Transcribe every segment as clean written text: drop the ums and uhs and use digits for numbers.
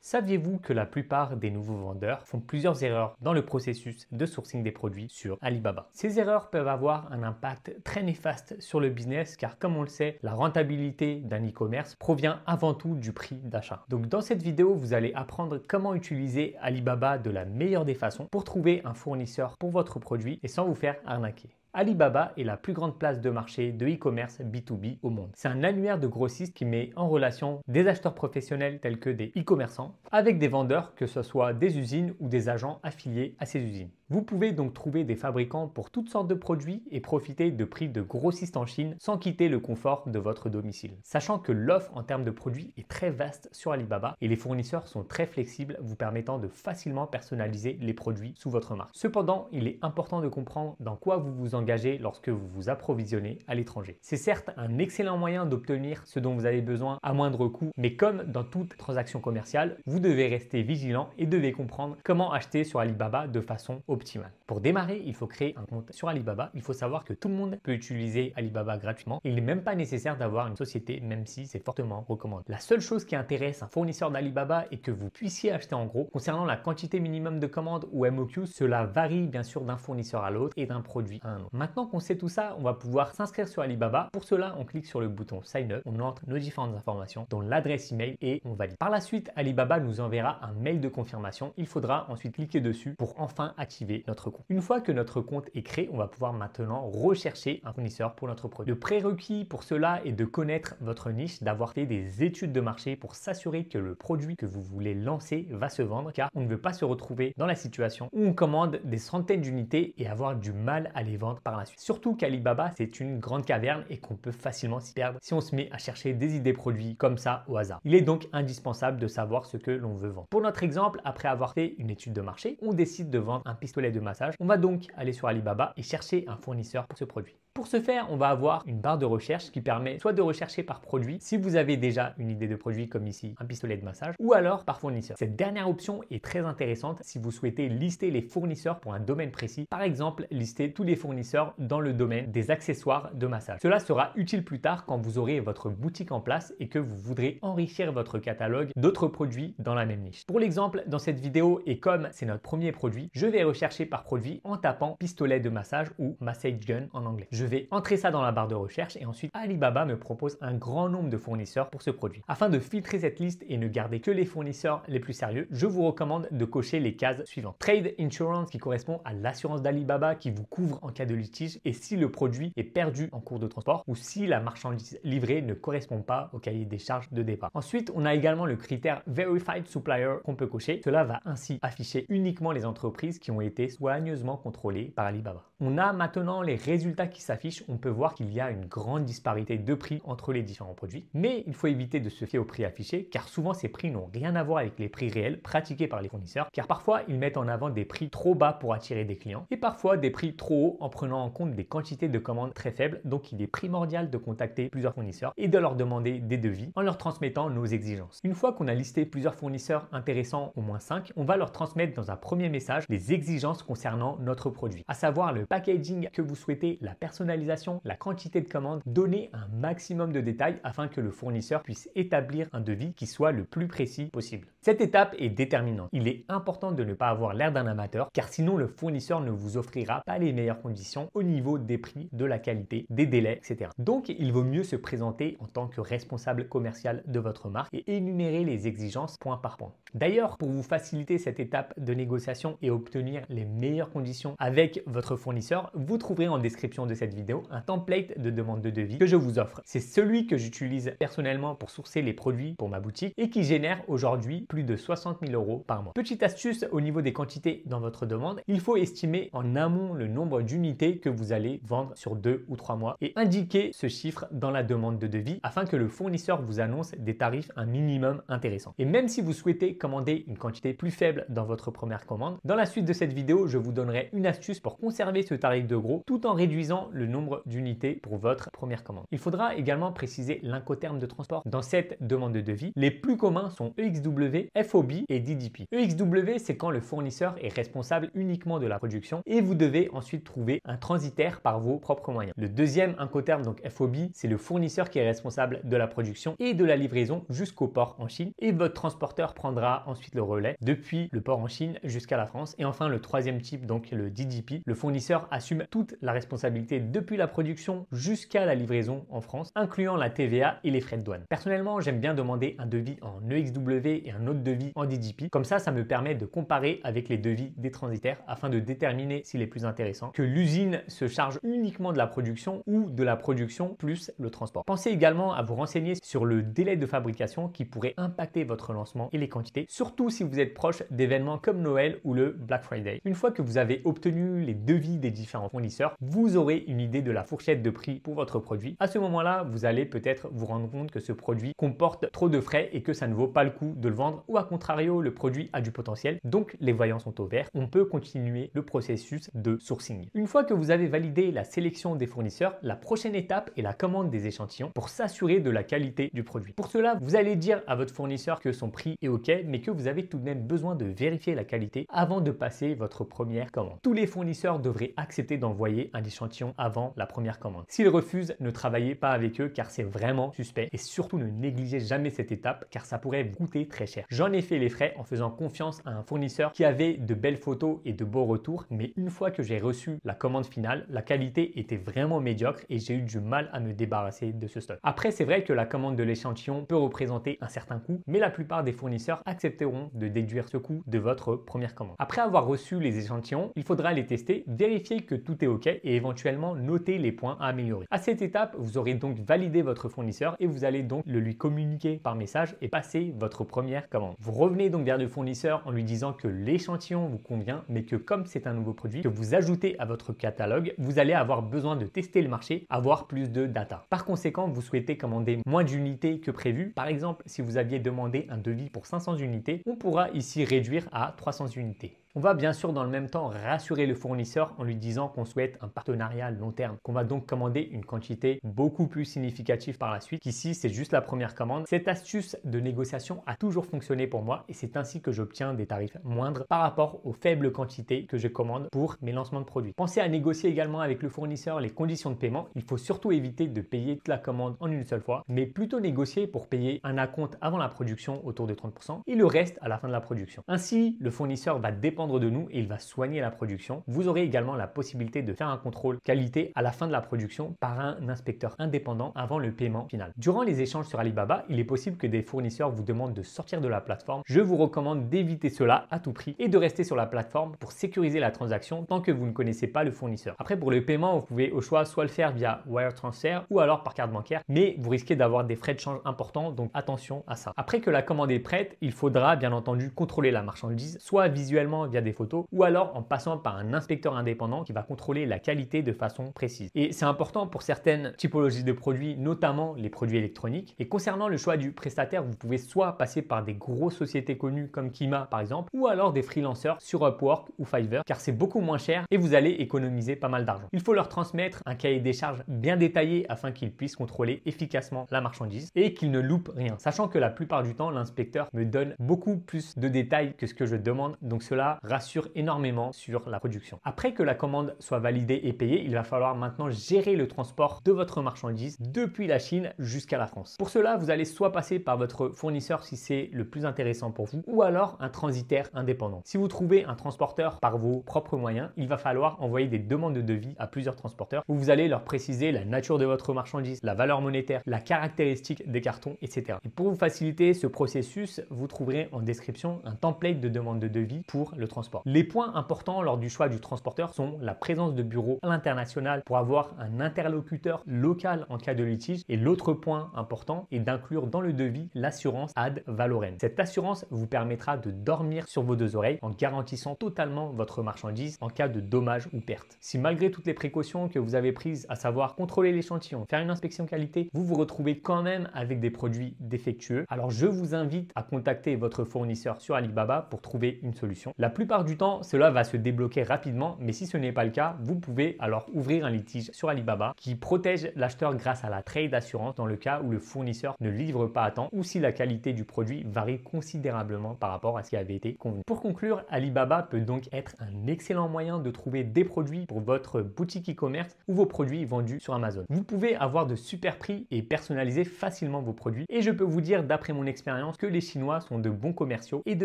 Saviez-vous que la plupart des nouveaux vendeurs font plusieurs erreurs dans le processus de sourcing des produits sur Alibaba? Ces erreurs peuvent avoir un impact très néfaste sur le business car comme on le sait, la rentabilité d'un e-commerce provient avant tout du prix d'achat. Donc dans cette vidéo, vous allez apprendre comment utiliser Alibaba de la meilleure des façons pour trouver un fournisseur pour votre produit et sans vous faire arnaquer. Alibaba est la plus grande place de marché de e-commerce B2B au monde. C'est un annuaire de grossistes qui met en relation des acheteurs professionnels tels que des e-commerçants avec des vendeurs, que ce soit des usines ou des agents affiliés à ces usines. Vous pouvez donc trouver des fabricants pour toutes sortes de produits et profiter de prix de grossistes en Chine sans quitter le confort de votre domicile. Sachant que l'offre en termes de produits est très vaste sur Alibaba et les fournisseurs sont très flexibles, vous permettant de facilement personnaliser les produits sous votre marque. Cependant, il est important de comprendre dans quoi vous vous engagez lorsque vous vous approvisionnez à l'étranger. C'est certes un excellent moyen d'obtenir ce dont vous avez besoin à moindre coût, mais comme dans toute transaction commerciale, vous devez rester vigilant et devez comprendre comment acheter sur Alibaba de façon optimale. Pour démarrer, il faut créer un compte sur Alibaba. Il faut savoir que tout le monde peut utiliser Alibaba gratuitement. Il n'est même pas nécessaire d'avoir une société, même si c'est fortement recommandé. La seule chose qui intéresse un fournisseur d'Alibaba est que vous puissiez acheter en gros. Concernant la quantité minimum de commandes ou MOQ, cela varie bien sûr d'un fournisseur à l'autre et d'un produit à un autre. Maintenant qu'on sait tout ça, on va pouvoir s'inscrire sur Alibaba. Pour cela, on clique sur le bouton Sign Up, on entre nos différentes informations, dont l'adresse email et on valide. Par la suite, Alibaba nous enverra un mail de confirmation. Il faudra ensuite cliquer dessus pour enfin activer notre compte. Une fois que notre compte est créé, on va pouvoir maintenant rechercher un fournisseur pour notre produit. Le prérequis pour cela est de connaître votre niche, d'avoir fait des études de marché pour s'assurer que le produit que vous voulez lancer va se vendre, car on ne veut pas se retrouver dans la situation où on commande des centaines d'unités et avoir du mal à les vendre par la suite. Surtout qu'Alibaba, c'est une grande caverne et qu'on peut facilement s'y perdre si on se met à chercher des idées produits comme ça au hasard. Il est donc indispensable de savoir ce que l'on veut vendre. Pour notre exemple, après avoir fait une étude de marché, on décide de vendre un pistolet de massage. On va donc aller sur Alibaba et chercher un fournisseur pour ce produit. Pour ce faire, on va avoir une barre de recherche qui permet soit de rechercher par produit, si vous avez déjà une idée de produit comme ici un pistolet de massage, ou alors par fournisseur. Cette dernière option est très intéressante si vous souhaitez lister les fournisseurs pour un domaine précis. Par exemple, lister tous les fournisseurs dans le domaine des accessoires de massage. Cela sera utile plus tard quand vous aurez votre boutique en place et que vous voudrez enrichir votre catalogue d'autres produits dans la même niche. Pour l'exemple, dans cette vidéo, et comme c'est notre premier produit, je vais rechercher par produit en tapant pistolet de massage ou massage gun en anglais. Je vais entrer ça dans la barre de recherche et ensuite Alibaba me propose un grand nombre de fournisseurs pour ce produit. Afin de filtrer cette liste et ne garder que les fournisseurs les plus sérieux, je vous recommande de cocher les cases suivantes. Trade Insurance qui correspond à l'assurance d'Alibaba qui vous couvre en cas de litige et si le produit est perdu en cours de transport ou si la marchandise livrée ne correspond pas au cahier des charges de départ. Ensuite, on a également le critère Verified Supplier qu'on peut cocher. Cela va ainsi afficher uniquement les entreprises qui ont été soigneusement contrôlées par Alibaba. On a maintenant les résultats qui s'affichent. On peut voir qu'il y a une grande disparité de prix entre les différents produits. Mais il faut éviter de se fier aux prix affichés car souvent ces prix n'ont rien à voir avec les prix réels pratiqués par les fournisseurs car parfois ils mettent en avant des prix trop bas pour attirer des clients et parfois des prix trop hauts en prenant en compte des quantités de commandes très faibles. Donc il est primordial de contacter plusieurs fournisseurs et de leur demander des devis en leur transmettant nos exigences. Une fois qu'on a listé plusieurs fournisseurs intéressants, au moins 5, on va leur transmettre dans un premier message les exigences concernant notre produit, à savoir le packaging que vous souhaitez, la personnalisation, la quantité de commandes, donner un maximum de détails afin que le fournisseur puisse établir un devis qui soit le plus précis possible. Cette étape est déterminante. Il est important de ne pas avoir l'air d'un amateur car sinon le fournisseur ne vous offrira pas les meilleures conditions au niveau des prix, de la qualité, des délais, etc. Donc il vaut mieux se présenter en tant que responsable commercial de votre marque et énumérer les exigences point par point. D'ailleurs, pour vous faciliter cette étape de négociation et obtenir les meilleures conditions avec votre fournisseur, vous trouverez en description de cette vidéo un template de demande de devis que je vous offre. C'est celui que j'utilise personnellement pour sourcer les produits pour ma boutique et qui génère aujourd'hui plus de 60 000 € par mois. Petite astuce au niveau des quantités dans votre demande, il faut estimer en amont le nombre d'unités que vous allez vendre sur 2 ou 3 mois et indiquer ce chiffre dans la demande de devis afin que le fournisseur vous annonce des tarifs un minimum intéressants. Et même si vous souhaitez commander une quantité plus faible dans votre première commande, dans la suite de cette vidéo, je vous donnerai une astuce pour conserver ce tarif de gros tout en réduisant le nombre d'unités pour votre première commande. Il faudra également préciser l'incoterm de transport dans cette demande de devis. Les plus communs sont EXW, FOB et DDP. EXW, c'est quand le fournisseur est responsable uniquement de la production et vous devez ensuite trouver un transitaire par vos propres moyens. Le deuxième incoterm, donc FOB, c'est le fournisseur qui est responsable de la production et de la livraison jusqu'au port en Chine et votre transporteur prendra ensuite le relais depuis le port en Chine jusqu'à la France. Et enfin, le troisième type, donc le DDP, le fournisseur assume toute la responsabilité depuis la production jusqu'à la livraison en France, incluant la TVA et les frais de douane. Personnellement, j'aime bien demander un devis en EXW et un autre devis en DDP. Comme ça me permet de comparer avec les devis des transitaires afin de déterminer s'il est plus intéressant que l'usine se charge uniquement de la production ou de la production plus le transport. Pensez également à vous renseigner sur le délai de fabrication qui pourrait impacter votre lancement et les quantités, surtout si vous êtes proche d'événements comme Noël ou le Black Friday. Une fois que vous avez obtenu les devis des différents fournisseurs, vous aurez une idée de la fourchette de prix pour votre produit. À ce moment-là, vous allez peut-être vous rendre compte que ce produit comporte trop de frais et que ça ne vaut pas le coup de le vendre, ou à contrario, le produit a du potentiel, donc les voyants sont au vert. On peut continuer le processus de sourcing. Une fois que vous avez validé la sélection des fournisseurs, la prochaine étape est la commande des échantillons pour s'assurer de la qualité du produit. Pour cela, vous allez dire à votre fournisseur que son prix est OK, mais que vous avez tout de même besoin de vérifier la qualité avant de passer votre première commande. Tous les fournisseurs devraient accepter d'envoyer un échantillon avant la première commande. S'ils refusent, ne travaillez pas avec eux car c'est vraiment suspect, et surtout ne négligez jamais cette étape car ça pourrait vous coûter très cher. J'en ai fait les frais en faisant confiance à un fournisseur qui avait de belles photos et de beaux retours, mais une fois que j'ai reçu la commande finale, la qualité était vraiment médiocre et j'ai eu du mal à me débarrasser de ce stock. Après, c'est vrai que la commande de l'échantillon peut représenter un certain coût, mais la plupart des fournisseurs accepteront de déduire ce coût de votre première commande. Après avoir reçu les échantillons, il faudra les tester, vérifier que tout est OK et éventuellement noter les points à améliorer. À cette étape, vous aurez donc validé votre fournisseur et vous allez donc le lui communiquer par message et passer votre première commande. Vous revenez donc vers le fournisseur en lui disant que l'échantillon vous convient, mais que comme c'est un nouveau produit que vous ajoutez à votre catalogue, vous allez avoir besoin de tester le marché, avoir plus de data. Par conséquent, vous souhaitez commander moins d'unités que prévu. Par exemple, si vous aviez demandé un devis pour 500 unités, on pourra ici réduire à 300 unités. On va bien sûr dans le même temps rassurer le fournisseur en lui disant qu'on souhaite un partenariat long terme, qu'on va donc commander une quantité beaucoup plus significative par la suite, qu'ici c'est juste la première commande. Cette astuce de négociation a toujours fonctionné pour moi et c'est ainsi que j'obtiens des tarifs moindres par rapport aux faibles quantités que je commande pour mes lancements de produits. Pensez à négocier également avec le fournisseur les conditions de paiement. Il faut surtout éviter de payer toute la commande en une seule fois, mais plutôt négocier pour payer un acompte avant la production autour de 30% et le reste à la fin de la production. Ainsi, le fournisseur va dépendre de nous et il va soigner la production. Vous aurez également la possibilité de faire un contrôle qualité à la fin de la production par un inspecteur indépendant avant le paiement final. Durant les échanges sur Alibaba, il est possible que des fournisseurs vous demandent de sortir de la plateforme. Je vous recommande d'éviter cela à tout prix et de rester sur la plateforme pour sécuriser la transaction tant que vous ne connaissez pas le fournisseur. Après, pour le paiement, vous pouvez au choix soit le faire via wire transfer ou alors par carte bancaire, mais vous risquez d'avoir des frais de change importants, donc attention à ça. Après que la commande est prête, il faudra bien entendu contrôler la marchandise, soit visuellement via des photos ou alors en passant par un inspecteur indépendant qui va contrôler la qualité de façon précise. Et c'est important pour certaines typologies de produits, notamment les produits électroniques. Et concernant le choix du prestataire, vous pouvez soit passer par des grosses sociétés connues comme Kima par exemple, ou alors des freelancers sur Upwork ou Fiverr, car c'est beaucoup moins cher et vous allez économiser pas mal d'argent. Il faut leur transmettre un cahier des charges bien détaillé afin qu'ils puissent contrôler efficacement la marchandise et qu'ils ne loupent rien. Sachant que la plupart du temps, l'inspecteur me donne beaucoup plus de détails que ce que je demande, donc cela rassure énormément sur la production. Après que la commande soit validée et payée, il va falloir maintenant gérer le transport de votre marchandise depuis la Chine jusqu'à la France. Pour cela, vous allez soit passer par votre fournisseur si c'est le plus intéressant pour vous, ou alors un transitaire indépendant. Si vous trouvez un transporteur par vos propres moyens, il va falloir envoyer des demandes de devis à plusieurs transporteurs où vous allez leur préciser la nature de votre marchandise, la valeur monétaire, la caractéristique des cartons, etc. Et pour vous faciliter ce processus, vous trouverez en description un template de demande de devis pour le transport. Les points importants lors du choix du transporteur sont la présence de bureaux à l'international pour avoir un interlocuteur local en cas de litige, et l'autre point important est d'inclure dans le devis l'assurance ad valorem. Cette assurance vous permettra de dormir sur vos deux oreilles en garantissant totalement votre marchandise en cas de dommages ou perte. Si malgré toutes les précautions que vous avez prises, à savoir contrôler l'échantillon, faire une inspection qualité, vous vous retrouvez quand même avec des produits défectueux, alors je vous invite à contacter votre fournisseur sur Alibaba pour trouver une solution. La plupart du temps, cela va se débloquer rapidement, mais si ce n'est pas le cas, vous pouvez alors ouvrir un litige sur Alibaba qui protège l'acheteur grâce à la trade assurance dans le cas où le fournisseur ne livre pas à temps ou si la qualité du produit varie considérablement par rapport à ce qui avait été convenu. Pour conclure, Alibaba peut donc être un excellent moyen de trouver des produits pour votre boutique e-commerce ou vos produits vendus sur Amazon. Vous pouvez avoir de super prix et personnaliser facilement vos produits et je peux vous dire d'après mon expérience que les Chinois sont de bons commerciaux et de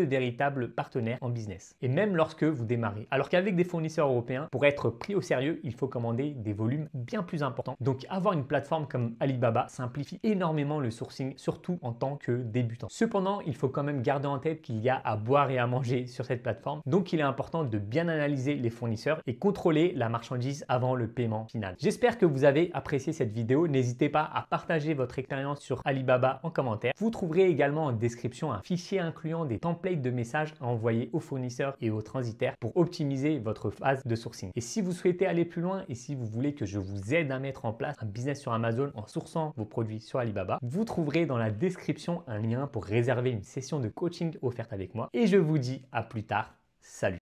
véritables partenaires en business. Et même lorsque vous démarrez. Alors qu'avec des fournisseurs européens, pour être pris au sérieux, il faut commander des volumes bien plus importants. Donc avoir une plateforme comme Alibaba simplifie énormément le sourcing, surtout en tant que débutant. Cependant, il faut quand même garder en tête qu'il y a à boire et à manger sur cette plateforme. Donc il est important de bien analyser les fournisseurs et contrôler la marchandise avant le paiement final. J'espère que vous avez apprécié cette vidéo. N'hésitez pas à partager votre expérience sur Alibaba en commentaire. Vous trouverez également en description un fichier incluant des templates de messages à envoyer aux fournisseurs et aux transitaires pour optimiser votre phase de sourcing. Et si vous souhaitez aller plus loin et si vous voulez que je vous aide à mettre en place un business sur Amazon en sourçant vos produits sur Alibaba, vous trouverez dans la description un lien pour réserver une session de coaching offerte avec moi. Et je vous dis à plus tard. Salut!